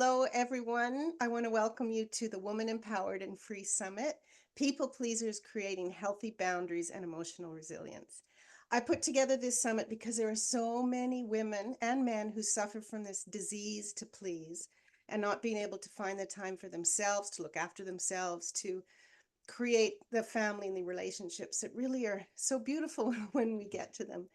Hello, everyone. I want to welcome you to the Woman Empowered and Free Summit, People Pleasers Creating Healthy Boundaries and Emotional Resilience. I put together this summit because there are so many women and men who suffer from this disease to please and not being able to find the time for themselves, to look after themselves, to create the family and the relationships that really are so beautiful when we get to them.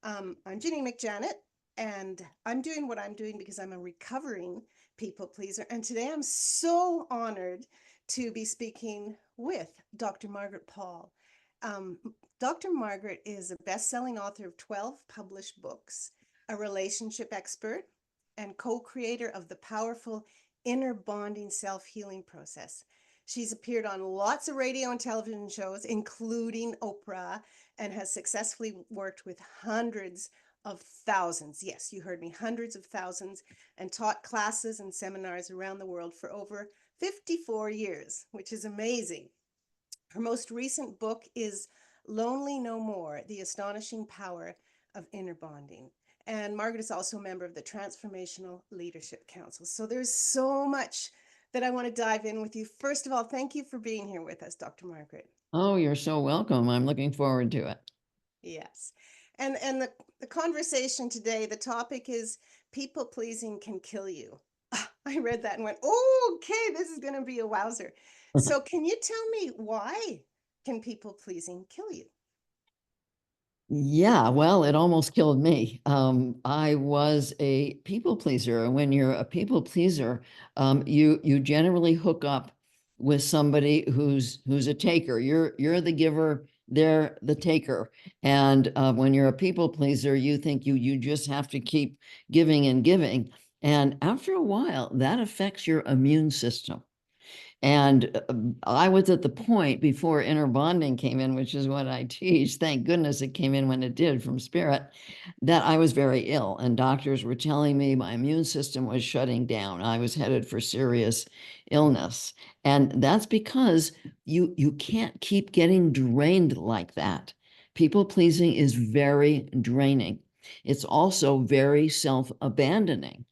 I'm Janine McJanet, and I'm doing what I'm doing because I'm a recovering people pleaser. And today I'm so honored to be speaking with Dr. Margaret Paul. Um, Dr. Margaret is a best-selling author of 12 published books, a relationship expert, and co-creator of the powerful inner bonding self-healing process. She's appeared on lots of radio and television shows, including Oprah, and has successfully worked with hundreds of thousands. Yes, you heard me, hundreds of thousands, and taught classes and seminars around the world for over 54 years, which is amazing. Her most recent book is Lonely No More, The Astonishing Power of Inner Bonding. And Margaret is also a member of the Transformational Leadership Council. So there's so much that I want to dive in with you. First of all, thank you for being here with us, Dr. Margaret. Oh, you're so welcome. I'm looking forward to it. Yes. And the conversation today, the topic is people pleasing can kill you. I read that and went, oh, okay, this is going to be a wowzer. So can you tell me why can people pleasing kill you? Yeah, well, it almost killed me. I was a people pleaser, and when you're a people pleaser, you generally hook up with somebody who's a taker. You're the giver, they're the taker. And when you're a people pleaser, you think you just have to keep giving and giving. And after a while, that affects your immune system. And I was at the point before inner bonding came in, which is what I teach. Thank goodness it came in when it did from spirit, that I was very ill. And doctors were telling me my immune system was shutting down. I was headed for serious illness. And that's because you can't keep getting drained like that. People pleasing is very draining. It's also very self-abandoning.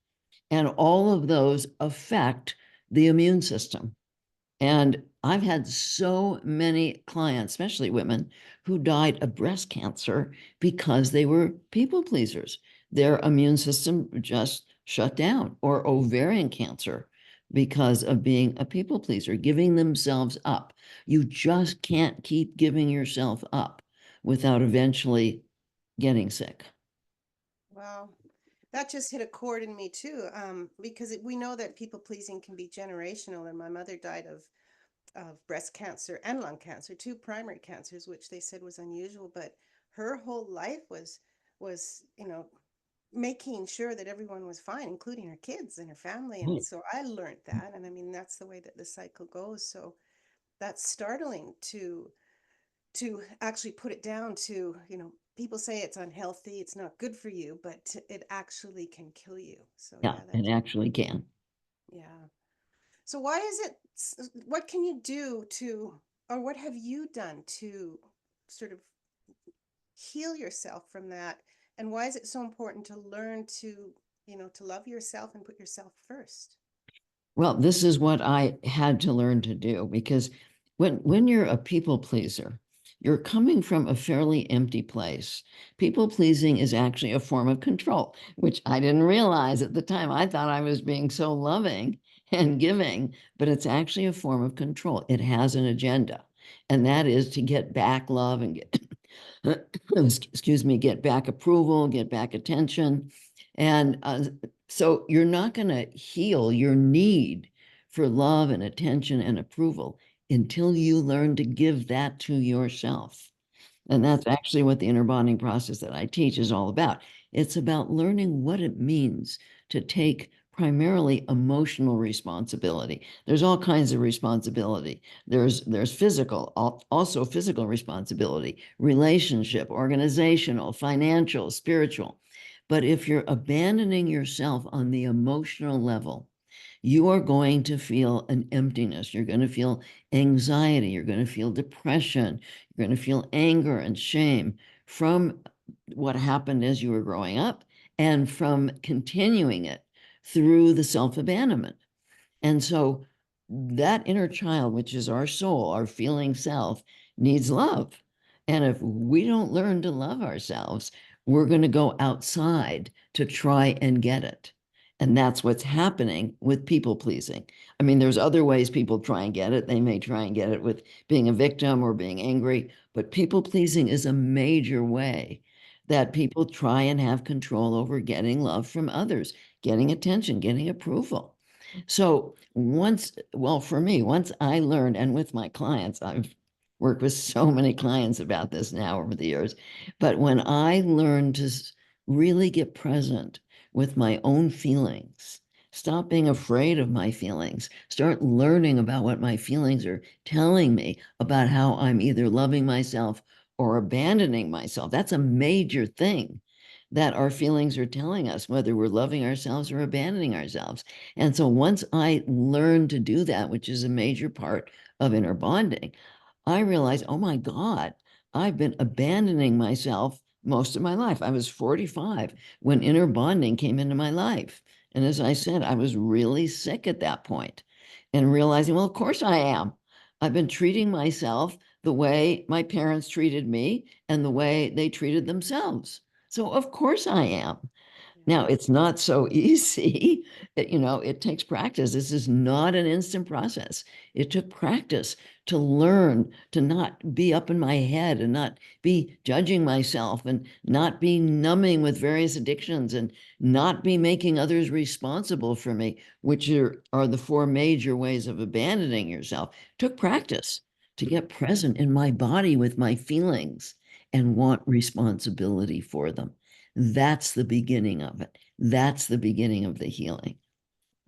And all of those affect the immune system. And I've had so many clients, especially women, who died of breast cancer because they were people pleasers. Their immune system just shut down, or ovarian cancer because of being a people pleaser, giving themselves up. You just can't keep giving yourself up without eventually getting sick. Well, that just hit a chord in me too, because we know that people pleasing can be generational, and my mother died of breast cancer and lung cancer, two primary cancers, which they said was unusual. But her whole life was making sure that everyone was fine, including her kids and her family. And Right. so I learned that, and I mean that's the way that the cycle goes. So that's startling to actually put it down to, people say it's unhealthy, it's not good for you, but it actually can kill you. So Yeah, yeah, it that's actually can. yeah. So why is it, what can you do to, or what have you done to sort of heal yourself from that? And why is it so important to learn to love yourself and put yourself first? Well, this is what I had to learn to do, because when you're a people pleaser, you're coming from a fairly empty place. People pleasing is actually a form of control, which I didn't realize at the time. I thought I was being so loving and giving, but it's actually a form of control. It has an agenda, and that is to get back love and get, excuse me, get back approval, get back attention. And so you're not going to heal your need for love and attention and approval until you learn to give that to yourself. And that's actually what the inner bonding process that I teach is all about. It's about learning what it means to take primarily emotional responsibility. There's all kinds of responsibility. There's physical, also physical responsibility, relationship, organizational, financial, spiritual. But if you're abandoning yourself on the emotional level, you are going to feel an emptiness. You're going to feel anxiety. You're going to feel depression. You're going to feel anger and shame from what happened as you were growing up and from continuing it through the self-abandonment. And so that inner child, which is our soul, our feeling self, needs love. And if we don't learn to love ourselves, we're going to go outside to try and get it. And that's what's happening with people pleasing. I mean, there's other ways people try and get it. They may try and get it with being a victim or being angry, but people pleasing is a major way that people try and have control over getting love from others, getting attention, getting approval. So well, for me, once I learned, and with my clients, I've worked with so many clients about this now over the years, but when I learned to really get present with my own feelings, stop being afraid of my feelings, start learning about what my feelings are telling me about how I'm either loving myself or abandoning myself. That's a major thing that our feelings are telling us, whether we're loving ourselves or abandoning ourselves. And so once I learned to do that, which is a major part of inner bonding, I realized, oh my God, I've been abandoning myself most of my life. I was 45 when inner bonding came into my life. And as I said, I was really sick at that point and realizing, well, of course I am. I've been treating myself the way my parents treated me and the way they treated themselves. So of course I am. Yeah. Now, it's not so easy. It takes practice. This is not an instant process. It took practice to learn to not be up in my head and not be judging myself and not be numbing with various addictions and not be making others responsible for me, which are the four major ways of abandoning yourself. It took practice to get present in my body with my feelings and want responsibility for them. That's the beginning of it. That's the beginning of the healing.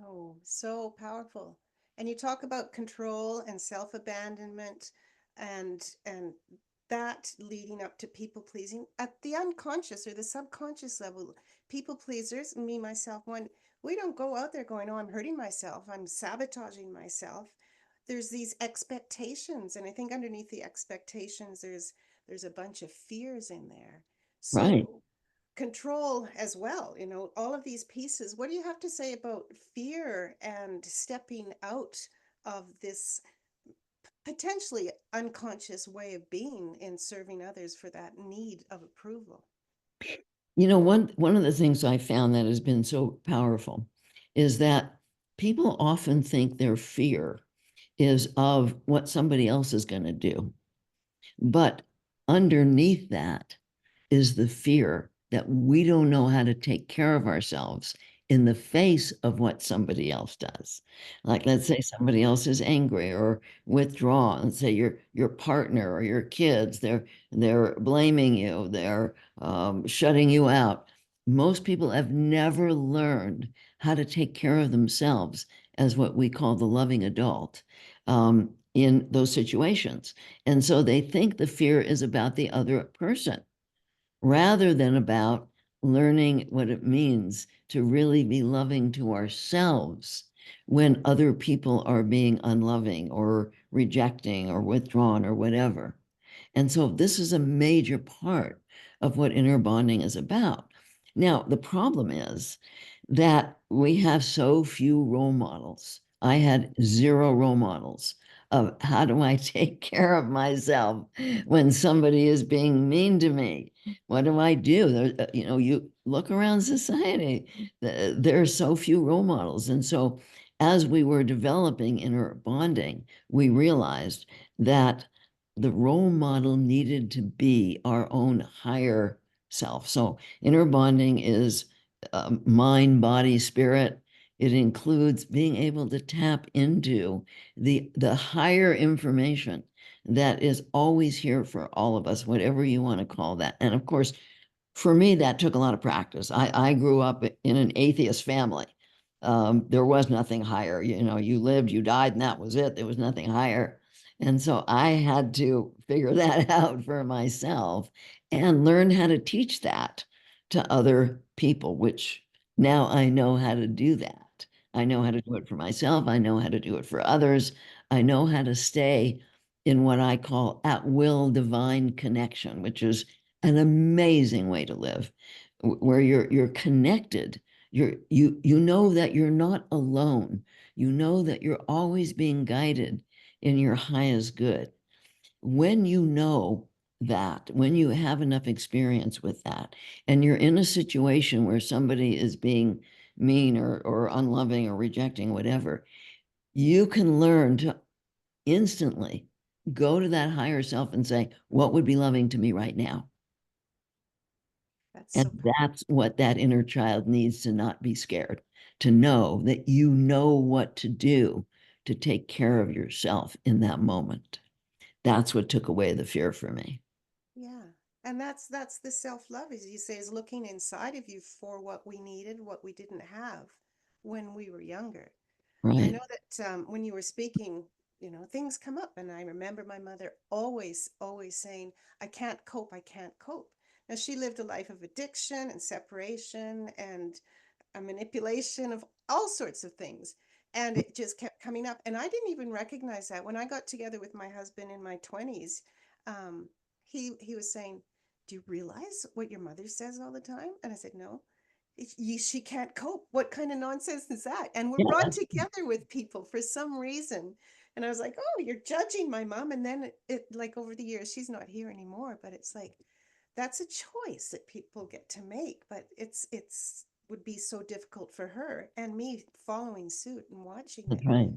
Oh, so powerful. And you talk about control and self-abandonment and that leading up to people pleasing at the unconscious or the subconscious level. People pleasers, me myself one, we don't go out there going, "Oh, I'm hurting myself. I'm sabotaging myself." There's these expectations, and I think underneath the expectations there's a bunch of fears in there. Right. So control as well, all of these pieces. What do you have to say about fear and stepping out of this potentially unconscious way of being in serving others for that need of approval? One of the things I found that has been so powerful is that people often think their fear is of what somebody else is going to do. But underneath that is the fear that we don't know how to take care of ourselves in the face of what somebody else does. Like, let's say somebody else is angry or withdrawn. Let's say your partner or your kids, they're blaming you, they're shutting you out. Most people have never learned how to take care of themselves as what we call the loving adult in those situations. And so they think the fear is about the other person rather than about learning what it means to really be loving to ourselves when other people are being unloving or rejecting or withdrawn or whatever. And so this is a major part of what inner bonding is about. Now, the problem is that we have so few role models. I had zero role models of how do I take care of myself when somebody is being mean to me. What do I do? You look around society, there are so few role models. And so as we were developing inner bonding, we realized that the role model needed to be our own higher self. So inner bonding is mind, body, spirit. It includes being able to tap into the higher information that is always here for all of us, whatever you want to call that. And of course, for me, that took a lot of practice. I grew up in an atheist family. There was nothing higher. You lived, you died, and that was it. There was nothing higher. And so I had to figure that out for myself and learn how to teach that to other people, which now I know how to do that. I know how to do it for myself. I know how to do it for others. I know how to stay in what I call at will divine connection, which is an amazing way to live, where you're connected You know that you're not alone. You know that you're always being guided in your highest good. When you know that, when you have enough experience with that, and you're in a situation where somebody is being mean or unloving or rejecting, whatever, you can learn to instantly go to that higher self and say, what would be loving to me right now? That's And so that's what that inner child needs to not be scared, to know that you know what to do to take care of yourself in that moment. That's what took away the fear for me. Yeah. And that's the self-love, as you say, is looking inside of you for what we needed, what we didn't have when we were younger. I Right. know that when you were speaking, things come up. And I remember my mother always, always saying, I can't cope, I can't cope. Now, she lived a life of addiction and separation and a manipulation of all sorts of things. And it just kept coming up. And I didn't even recognize that. When I got together with my husband in my 20s, um, he was saying, do you realize what your mother says all the time? And I said, no. She can't cope. What kind of nonsense is that? And we're Yeah, brought together with people for some reason. And I was like, oh, you're judging my mom. And then like over the years, she's not here anymore, but it's like, that's a choice that people get to make. But it's would be so difficult for her and me following suit and watching that's it. right.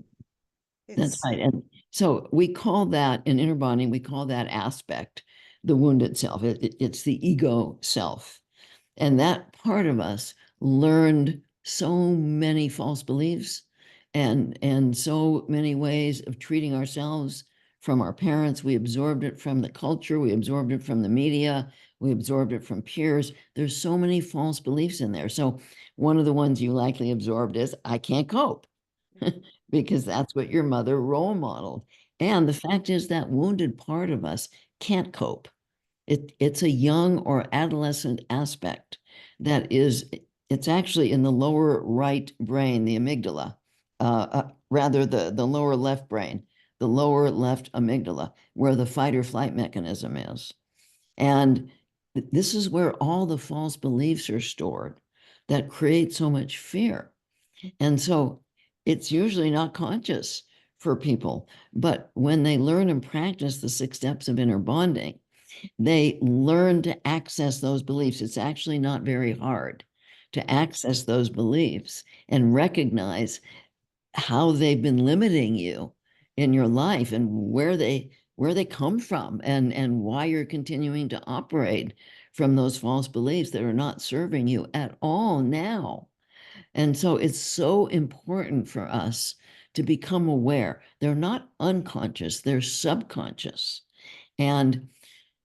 That's It's right. And so we call that in inner bonding, we call that aspect the wounded self. It's the ego self. And that part of us learned so many false beliefs and so many ways of treating ourselves from our parents. We absorbed it from the culture, we absorbed it from the media, we absorbed it from peers. There's so many false beliefs in there. So one of the ones you likely absorbed is I can't cope because yeah, that's what your mother role modeled. And the fact is that wounded part of us can't cope. It's a young or adolescent aspect that is, it's actually in the lower right brain, the amygdala, rather the lower left brain, the lower left amygdala, where the fight or flight mechanism is. And this is where all the false beliefs are stored that create so much fear. And so it's usually not conscious for people. But when they learn and practice the 6 steps of inner bonding, they learn to access those beliefs. It's actually not very hard to access those beliefs and recognize how they've been limiting you in your life and where they come from and why you're continuing to operate from those false beliefs that are not serving you at all now. And so it's so important for us to become aware. They're not unconscious, they're subconscious. And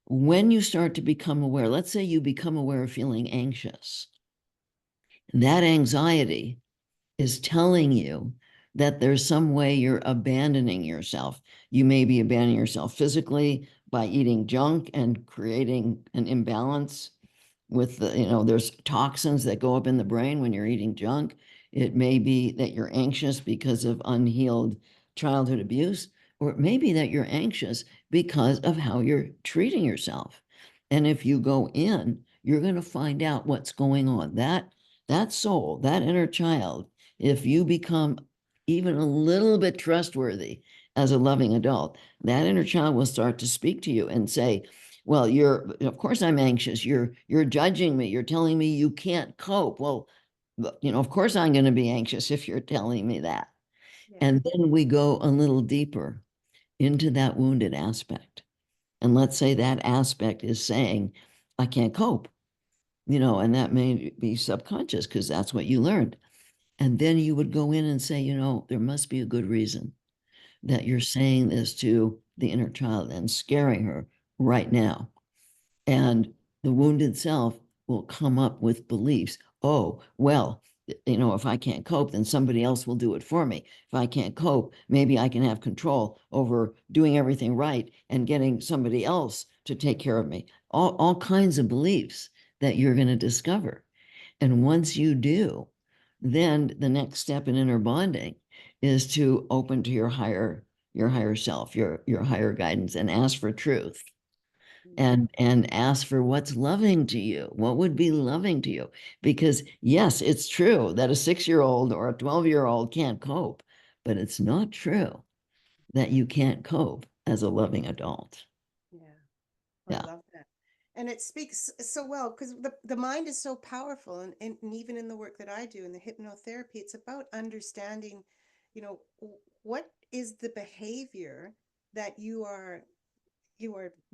when you start to become aware, let's say you become aware of feeling anxious, that anxiety is telling you that there's some way you're abandoning yourself. You may be abandoning yourself physically by eating junk and creating an imbalance with there's toxins that go up in the brain when you're eating junk. It may be that you're anxious because of unhealed childhood abuse, or it may be that you're anxious because of how you're treating yourself. And if you go in, you're going to find out what's going on. That soul, that inner child, if you become even a little bit trustworthy as a loving adult, that inner child will start to speak to you and say, well, of course I'm anxious. You're judging me. You're telling me you can't cope. Well, of course I'm going to be anxious if you're telling me that. yeah, And then we go a little deeper into that wounded aspect. And let's say that aspect is saying, I can't cope, and that may be subconscious because that's what you learned. And then you would go in and say, there must be a good reason that you're saying this to the inner child and scaring her right now. And the wounded self will come up with beliefs. Oh, well, if I can't cope, then somebody else will do it for me. If I can't cope, maybe I can have control over doing everything right and getting somebody else to take care of me. All kinds of beliefs that you're going to discover. And once you do, then the next step in inner bonding is to open to your higher self, your higher guidance, and ask for truth. Mm. and ask for what's loving to you. What would be loving to you? Because yes, it's true that a 6-year-old or a 12-year-old can't cope, but it's not true that you can't cope as a loving adult. Yeah. I Yeah. love that. And it speaks so well because the mind is so powerful. And even in the work that I do in the hypnotherapy, it's about understanding, what is the behavior that you are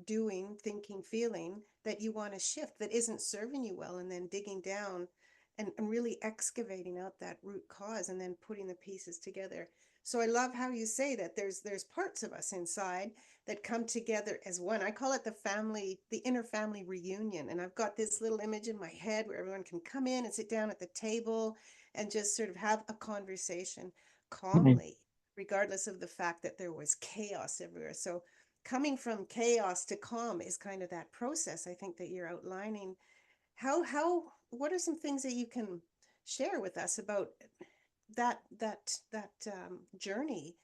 doing, thinking, feeling that you want to shift that isn't serving you well, and then digging down and really excavating out that root cause and then putting the pieces together. So I love how you say that there's parts of us inside that come together as one. I call it the inner family reunion. And I've got this little image in my head where everyone can come in and sit down at the table and just sort of have a conversation Right. calmly, regardless of the fact that there was chaos everywhere. So coming from chaos to calm is kind of that process I think that you're outlining. How what are some things that you can share with us about that journey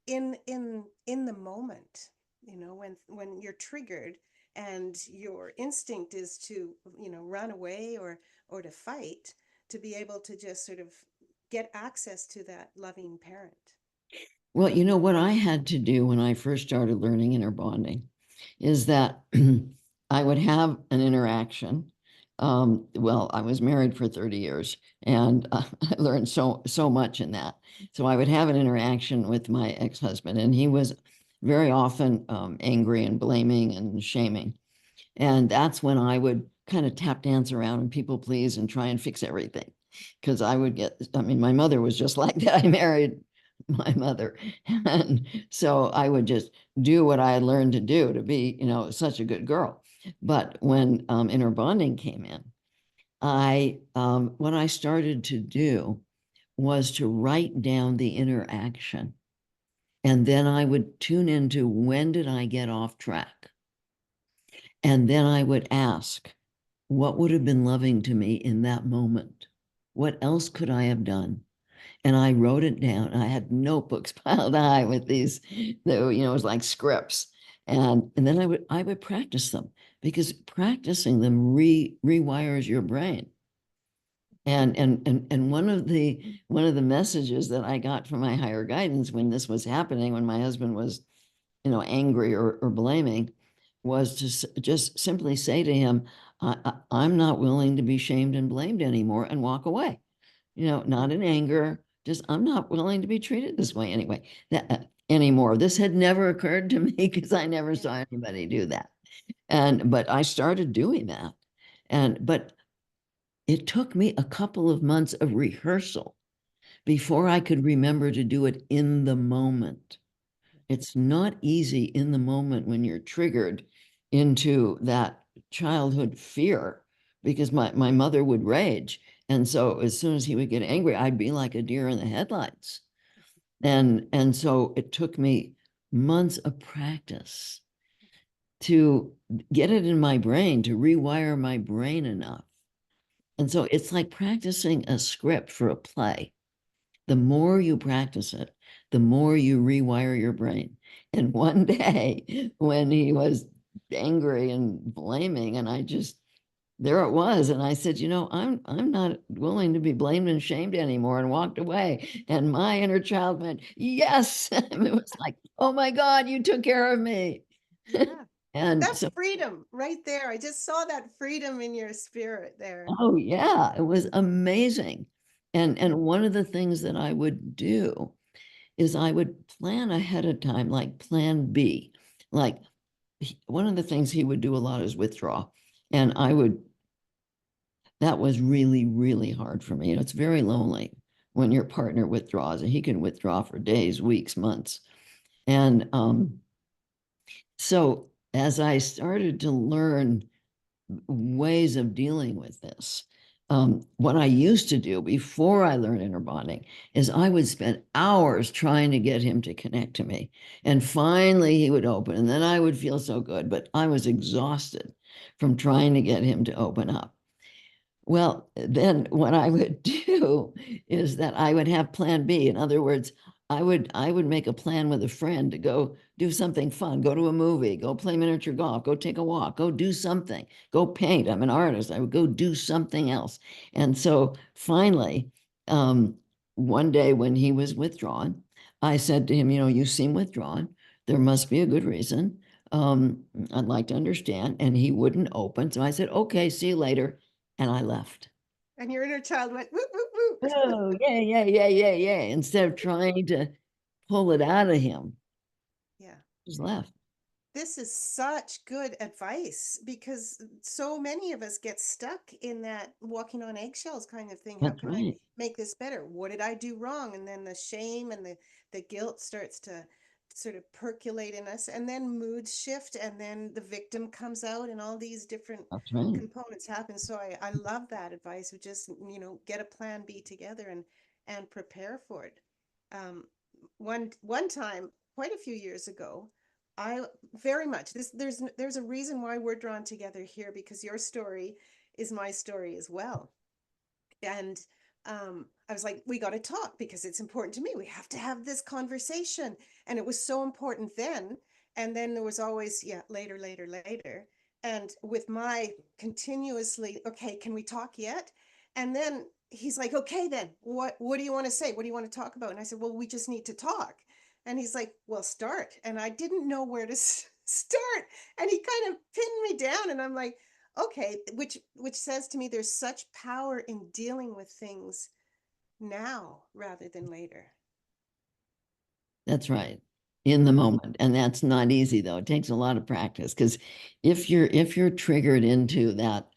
in the moment, when you're triggered and your instinct is to run away or to fight, to be able to just sort of get access to that loving parent. Well, you know what I had to do when I first started learning inner bonding is that I would have an interaction. Well, I was married for 30 years and I learned so much in that. So I would have an interaction with my ex-husband, and he was very often angry and blaming and shaming. And that's when I would kind of tap dance around and people please and try and fix everything. Because I mean, my mother was just like that. I married my mother. And so I would just do what I had learned to do to be, such a good girl. But when inner bonding came in, what I started to do was to write down the interaction. And then I would tune into when did I get off track? And then I would ask, what would have been loving to me in that moment? What else could I have done? And I wrote it down. I had notebooks piled high with these, it was like scripts. And then I would practice them, because practicing them rewires your brain. And one of the messages that I got from my higher guidance when this was happening, when my husband was, angry or blaming, was to just simply say to him, I'm not willing to be shamed and blamed anymore, and walk away. Not in anger, just I'm not willing to be treated this way anyway, anymore. This had never occurred to me because I never Yeah. saw anybody do that. But I started doing that. But it took me a couple of months of rehearsal before I could remember to do it in the moment. It's not easy in the moment when you're triggered into that childhood fear, because my mother would rage. And so as soon as he would get angry, I'd be like a deer in the headlights. And so it took me months of practice to get it in my brain, to rewire my brain enough. And so it's like practicing a script for a play. The more you practice it, the more you rewire your brain. And one day when he was angry and blaming, and there it was. And I said, I'm not willing to be blamed and shamed anymore, and walked away. And my inner child went, yes. And it was like, oh my God, you took care of me. Yeah. And That's so, freedom right there. I just saw that freedom in your spirit there. oh yeah, it was amazing. And Yeah. and one of the things that I would do is I would plan ahead of time, like plan B. Like one of the things he would do a lot is withdraw. And that was really, really hard for me. It's very lonely when your partner withdraws, and he can withdraw for days, weeks, months. And so as I started to learn ways of dealing with this, what I used to do before I learned inner bonding is I would spend hours trying to get him to connect to me. And finally he would open, and then I would feel so good, but I was exhausted from trying to get him to open up. Well, then what I would do is that I would have plan B. In other words, I would make a plan with a friend to go do something fun, go to a movie, go play miniature golf, go take a walk, go do something, go paint. I'm an artist. I would go do something else. And so finally, um, one day when he was withdrawn, I said to him, you seem withdrawn. There must be a good reason. I'd like to understand. And he wouldn't open. So I said, okay, see you later. And I left. And your inner child went, whoop, whoop, whoop. Oh, yeah, yeah, yeah, yeah, yeah. Instead of trying to pull it out of him, Yeah. just left. This is such good advice because so many of us get stuck in that walking on eggshells kind of thing. How That's can I right. make this better? What did I do wrong? And then the shame and the guilt starts to sort of percolate in us, and then moods shift, and then the victim comes out, and all these different That's right. components happen. So I love that advice of just, get a plan B together and prepare for it. One time, quite a few years ago, I very much this there's a reason why we're drawn together here, because your story is my story as well. And I was like, we got to talk because it's important to me. We have to have this conversation. And it was so important then. And then there was always, yeah, later, later, later. And with my continuously, okay, can we talk yet? And then he's like, okay, then what do you want to say? What do you want to talk about? And I said, well, we just need to talk. And he's like, well, start. And I didn't know where to start. And he kind of pinned me down. And I'm like, okay, which says to me there's such power in dealing with things now rather than later. That's right. In the moment. And that's not easy though. It takes a lot of practice because if you're triggered into that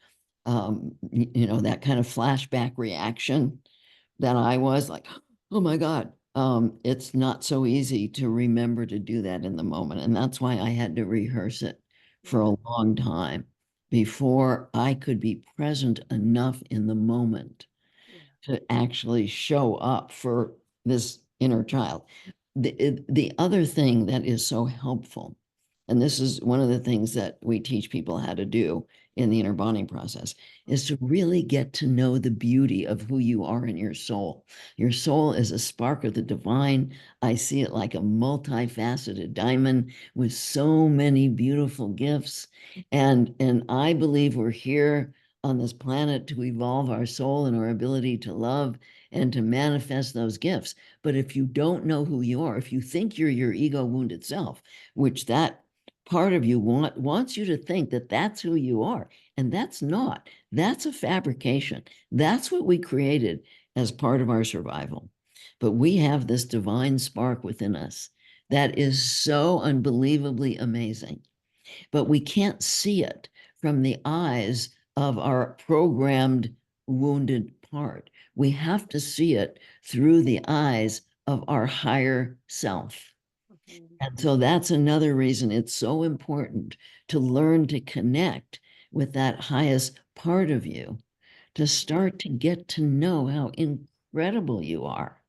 that kind of flashback reaction that I was like, oh my God, it's not so easy to remember to do that in the moment. And that's why I had to rehearse it for Yeah, a long time before I could be present enough in the moment yeah. to actually show up for this inner child. The other thing that is so helpful, and this is one of the things that we teach people how to do in the inner bonding process, is to really get to know the beauty of who you are in your soul. Your soul is a spark of the divine. I see it like a multifaceted diamond with so many beautiful gifts. And I believe we're here on this planet to evolve our soul and our ability to love and to manifest those gifts. But if you don't know who you are, if you think you're your ego wounded self, which that part of you wants you to think that that's who you are, and that's not. That's a fabrication. That's what we created as part of our survival. But we have this divine spark within us that is so unbelievably amazing, but we can't see it from the eyes of our programmed wounded part. We have to see it through the eyes of our higher self. Mhm. And so that's another reason it's so important to learn to connect with that highest part of you, to start to get to know how incredible you are.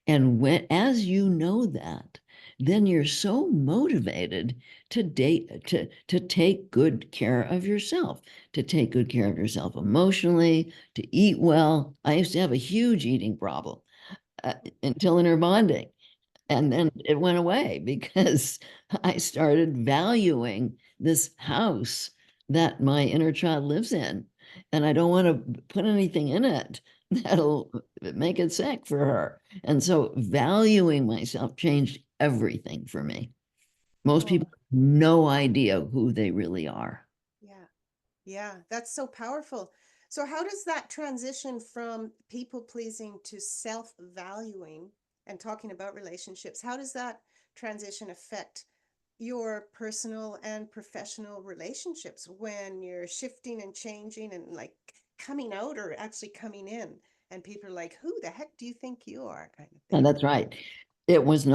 And as you know that, then you're so motivated to take good care of yourself, to take good care of yourself emotionally, to eat well. I used to have a huge eating problem uh, until inner bonding. And then it went away because I started valuing this house that my inner child lives in. And I don't want to put anything in it that'll make it sick for her. And so valuing myself changed everything for me. Most Oh, people have no idea who they really are. yeah. Yeah, that's so powerful. So how does that transition from people pleasing to self-valuing and talking about relationships? How does that transition affect your personal and professional relationships when you're shifting and changing and like coming out or actually coming in, and people are like, who the heck do you think you are, kind of And thing? that's right. It was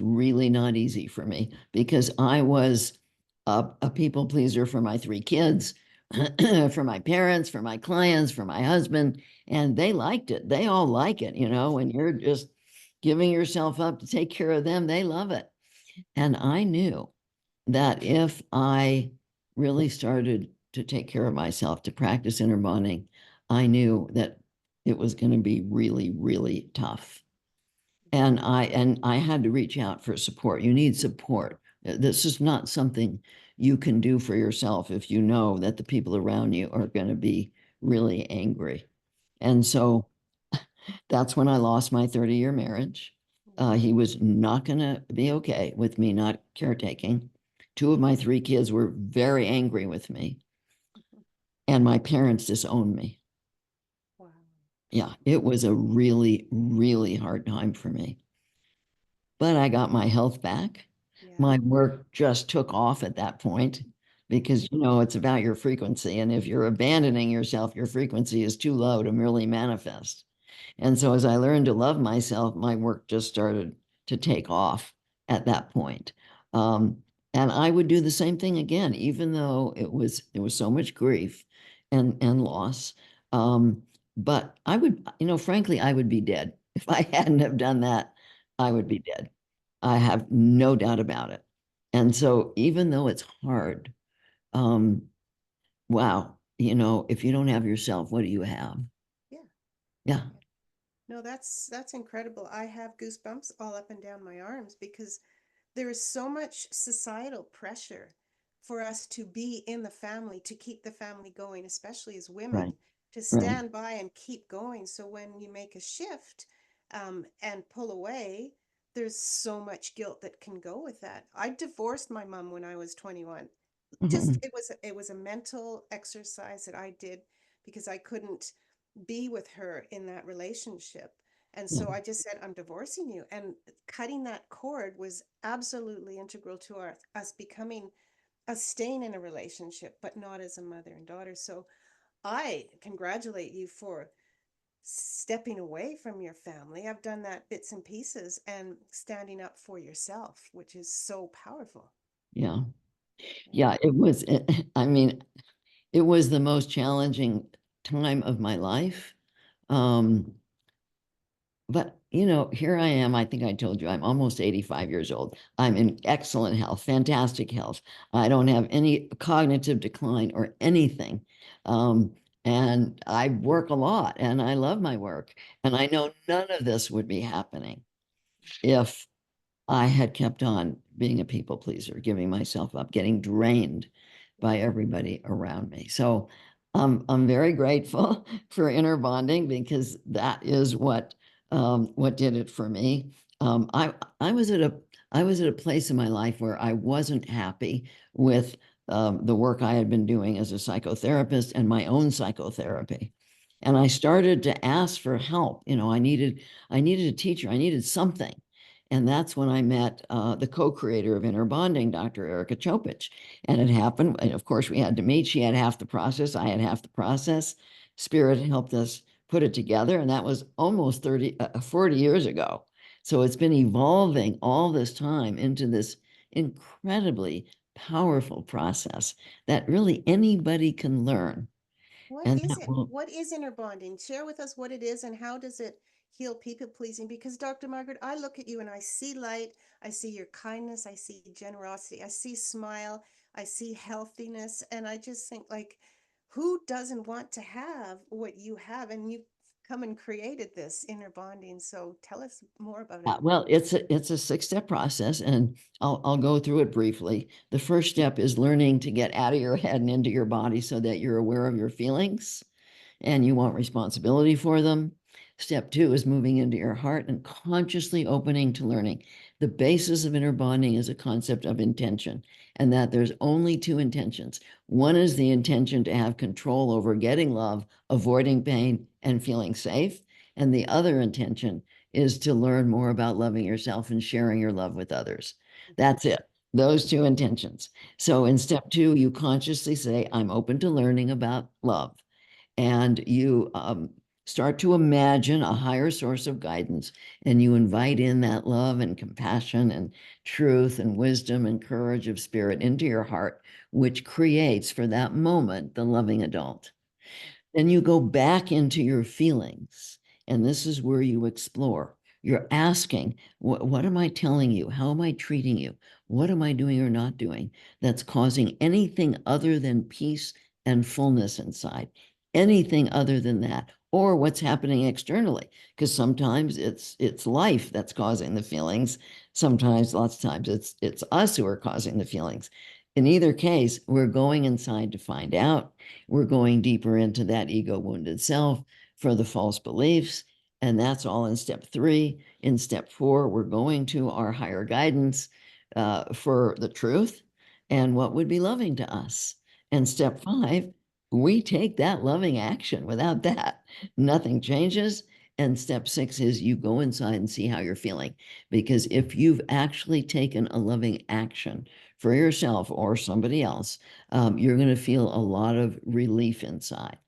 really not easy for me because I was a people pleaser for my three kids, for my parents, for my clients, for my husband, and they liked it. They all like it, when you're just giving yourself up to take care of them, they love it. And I knew that if I really started to take care of myself, to practice inner bonding, I knew that it was going to be really, really tough. And I had to reach out for support. You need support. This is not something you can do for yourself if you know that the people around you are going to be really angry. And so that's when I lost my 30-year marriage. He was not going to be okay with me not caretaking. Two of my three kids were very angry with me, and my parents disowned me. Wow. Yeah, it was a really, really hard time for me. But I got my health back. Yeah. My work just took off at that point because, it's about your frequency. And if you're abandoning yourself, your frequency is too low to really manifest. And so as I learned to love myself, my work just started to take off at that point. And I would do the same thing again, even though it was so much grief and loss. But I would, frankly, I would be dead. If I hadn't have done that, I would be dead. I have no doubt about it. And so even though it's hard, um, wow, if you don't have yourself, what do you have? Yeah. Yeah, Yeah. No, that's incredible. I have goosebumps all up and down my arms because there is so much societal pressure for us to be in the family, to keep the family going, especially as women, right, to right. stand by and keep going. So when you make a shift and pull away, there's so much guilt that can go with that. I divorced my mom when I was 21. Just Mhm. it was a mental exercise that I did because I couldn't be with her in that relationship. And Yeah, so I just said, I'm divorcing you. And cutting that cord was absolutely integral to us becoming us staying in a relationship, but not as a mother and daughter. So I congratulate you for stepping away from your family. I've done that bits and pieces and standing up for yourself, which is so powerful. yeah, Yeah. yeah. It was, I mean, it was the most challenging time of my life. Um, but here I am. I think I told you I'm almost 85 years old. I'm in excellent health, fantastic health. I don't have any cognitive decline or anything. Um, and I work a lot and I love my work. And I know none of this would be happening if I had kept on being a people pleaser, giving myself up, getting drained by everybody around me. So I'm very grateful for inner bonding because that is what did it for me. I was at a place in my life where I wasn't happy with the work I had been doing as a psychotherapist and my own psychotherapy. And I started to ask for help. I needed a teacher. I needed something. And that's when I met the co-creator of Inner Bonding, Dr. Erica Chopich. And it happened. And of course, we had to meet. She had half the process. I had half the process. Spirit helped us put it together. And that was almost 40 years ago. So it's been evolving all this time into this incredibly powerful process that really anybody can learn. What And is that it? will, What is inner bonding? Share with us what it is and how does it heal people pleasing? Because Dr. Margaret, I look at you and I see light, I see your kindness, I see generosity, I see smile, I see healthiness, and I just think like, who doesn't want to have what you have? And you come and created this inner bonding. So tell us more about it. well, it's a 6-step process, and I'll go through it briefly. The first step is learning to get out of your head and into your body so that you're aware of your feelings and you want responsibility for them. Step 2 is moving into your heart and consciously opening to learning. The basis of inner bonding is a concept of intention, and that there's only two intentions. One is the intention to have control over getting love, avoiding pain, and feeling safe. And the other intention is to learn more about loving yourself and sharing your love with others. That's it. Those two intentions. So in step 2, you consciously say, I'm open to learning about love, and you start to imagine a higher source of guidance, and you invite in that love and compassion and truth and wisdom and courage of spirit into your heart, which creates for that moment the loving adult. Then you go back into your feelings, and this is where you explore. You're asking, what am I telling you? How am I treating you? What am I doing or not doing that's causing anything other than peace and fullness inside? Anything other than that, or what's happening externally, because sometimes it's life that's causing the feelings. Sometimes, lots of times, it's us who are causing the feelings. In either case, we're going inside to find out. We're going deeper into that ego wounded self for the false beliefs. And that's all in step 3. In step 4, we're going to our higher guidance for the truth and what would be loving to us. And step 5, we take that loving action. Without that, nothing changes. And step 6 is you go inside and see how you're feeling. Because if you've actually taken a loving action for yourself or somebody else, you're going to feel a lot of relief inside.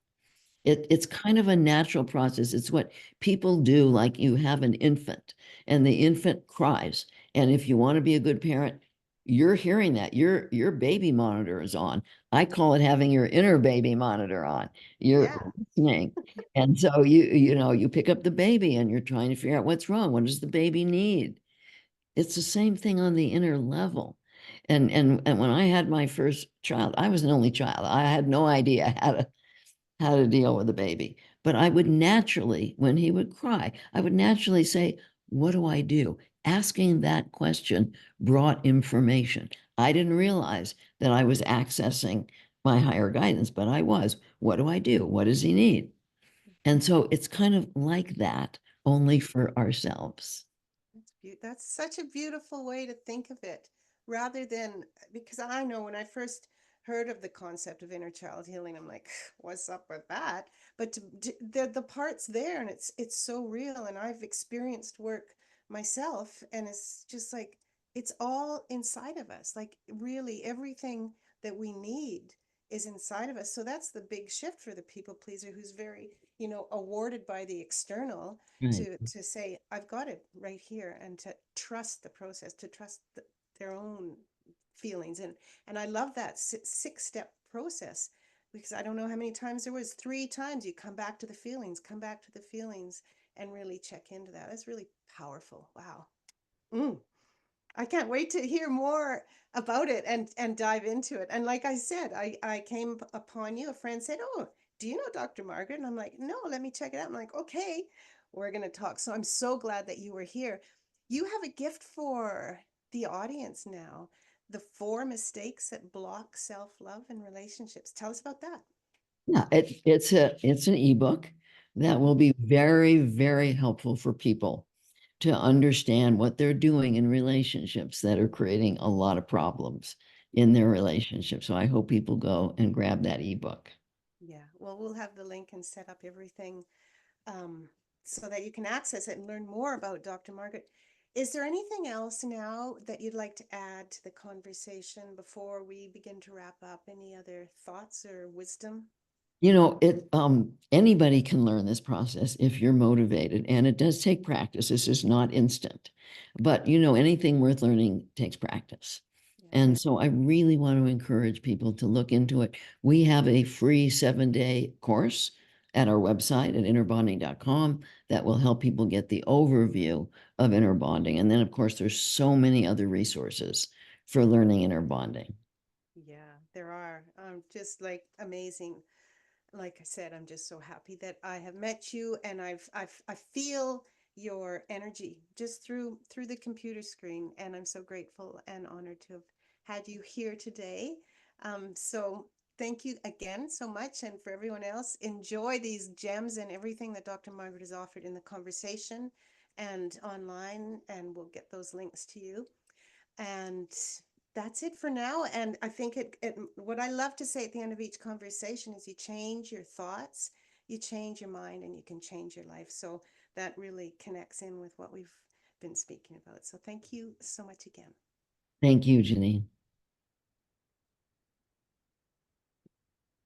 It's kind of a natural process. It's what people do, like you have an infant and the infant cries. And if you want to be a good parent, you're hearing that. Your baby monitor is on. I call it having your inner baby monitor on. You're Yeah. listening. And so you pick up the baby and you're trying to figure out what's wrong. What does the baby need? It's the same thing on the inner level. And when I had my first child, I was an only child. I had no idea how to deal with the baby. But I would naturally, when he would cry, I would naturally say, what do I do? Asking that question brought information. I didn't realize that I was accessing my higher guidance, but I was. What do I do? What does he need? And so it's kind of like that, only for ourselves. That's such a beautiful way to think of it, rather than, because I know when I first heard of the concept of inner child healing, I'm like, what's up with that? But the parts there, and it's so real, and I've experienced work myself, and it's just like it's all inside of us. Like really, everything that we need is inside of us. So that's the big shift for the people pleaser who's very, awarded by the external Right. to say I've got it right here, and to trust the process, to trust their own feelings. And I love that 6 step process, because I don't know how many times there was. 3 times you come back to the feelings, come back to the feelings, and really check into that. That's really powerful. Wow. mm. I can't wait to hear more about it and dive into it. And like I said, I came upon you. A friend said, "Oh, do you know Dr. Margaret?" And I'm like, "No, let me check it out." I'm like, "Okay, we're going to talk." So I'm so glad that you were here. You have a gift for the audience now. The 4 mistakes that block self-love in relationships. Tell us about that. Yeah, it's an ebook that will be very, very helpful for people to understand what they're doing in relationships that are creating a lot of problems in their relationship. So I hope people go and grab that ebook. Yeah. Well, we'll have the link and set up everything, um, so that you can access it and learn more about Dr. Margaret. Is there anything else now that you'd like to add to the conversation before we begin to wrap up? Any other thoughts or wisdom? It anybody can learn this process if you're motivated, and it does take practice. This is not instant. But anything worth learning takes practice. Yeah. And so I really want to encourage people to look into it. We have a free 7-day course at our website at innerbonding.com that will help people get the overview of inner bonding. And then, of course, there's so many other resources for learning inner bonding. Yeah, there are. Just like amazing. Like I said, I'm just so happy that I have met you, and I feel your energy just through the computer screen, and I'm so grateful and honored to have had you here today. So thank you again so much, and for everyone else, enjoy these gems and everything that Dr. Margaret has offered in the conversation and online, and we'll get those links to you. And that's it for now. And I think what I love to say at the end of each conversation is you change your thoughts, you change your mind, and you can change your life. So that really connects in with what we've been speaking about. So thank you so much again. Thank you, Janine.